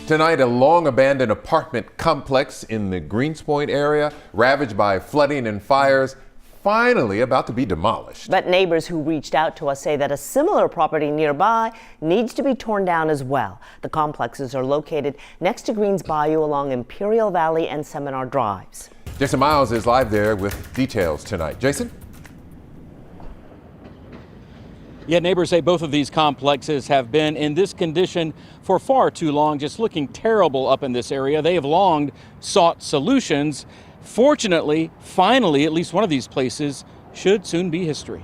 Tonight, a long-abandoned apartment complex in the Greenspoint area, ravaged by flooding and fires, finally about to be demolished. But neighbors who reached out to us say that a similar property nearby needs to be torn down as well. The complexes are located next to Greens Bayou along Imperial Valley and Seminar Drives. Jason Miles is live there with details tonight. Jason? Yeah, neighbors say both of these complexes have been in this condition for far too long, just looking terrible up in this area. They have long sought solutions. Fortunately, finally, at least one of these places should soon be history.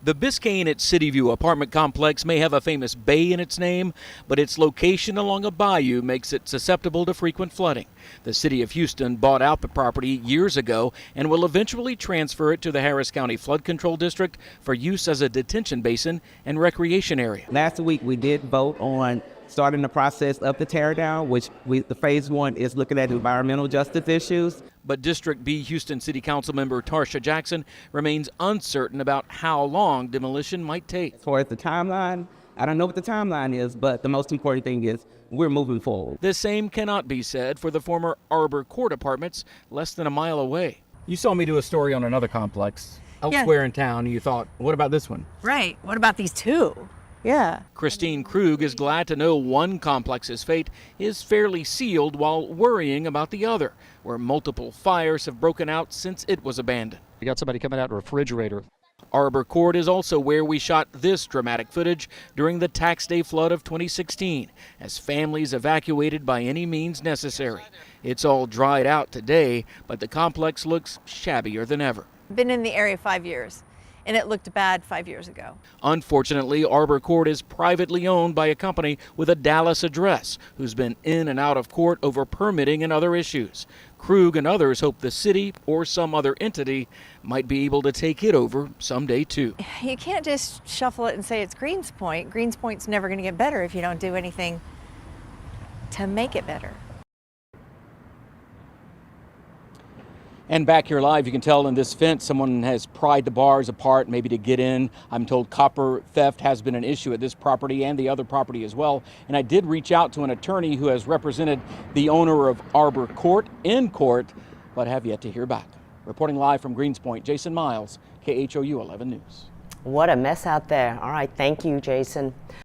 The Biscayne at Cityview apartment complex may have a famous bay in its name, but its location along a bayou makes it susceptible to frequent flooding. The city of Houston bought out the property years ago and will eventually transfer it to the Harris County Flood Control District for use as a detention basin and recreation area. Last week we did vote on starting the process of the tear down, which the phase one is looking at environmental justice issues. But District B Houston City Council member Tarsha Jackson remains uncertain about how long demolition might take. As far as the timeline, I don't know what the timeline is, but the most important thing is we're moving forward. The same cannot be said for the former Arbor Court apartments less than a mile away. You saw me do a story on another complex elsewhere in town, and you thought, what about this one? Right. What about these two? Yeah. Christine Krug is glad to know one complex's fate is fairly sealed while worrying about the other, where multiple fires have broken out since it was abandoned. You got somebody coming out a refrigerator. Arbor Court is also where we shot this dramatic footage during the tax day flood of 2016, as families evacuated by any means necessary. It's all dried out today, but the complex looks shabbier than ever. Been in the area 5 years, and it looked bad 5 years ago. Unfortunately, Arbor Court is privately owned by a company with a Dallas address who's been in and out of court over permitting and other issues. Krug and others hope the city or some other entity might be able to take it over someday too. You can't just shuffle it and say it's Greenspoint. Greenspoint's never going to get better if you don't do anything to make it better. And back here live, you can tell in this fence someone has pried the bars apart, maybe to get in. I'm told copper theft has been an issue at this property and the other property as well. And I did reach out to an attorney who has represented the owner of Arbor Court in court, but have yet to hear back. Reporting live from Greenspoint, Jason Miles, KHOU 11 News. What a mess out there. All right, thank you, Jason.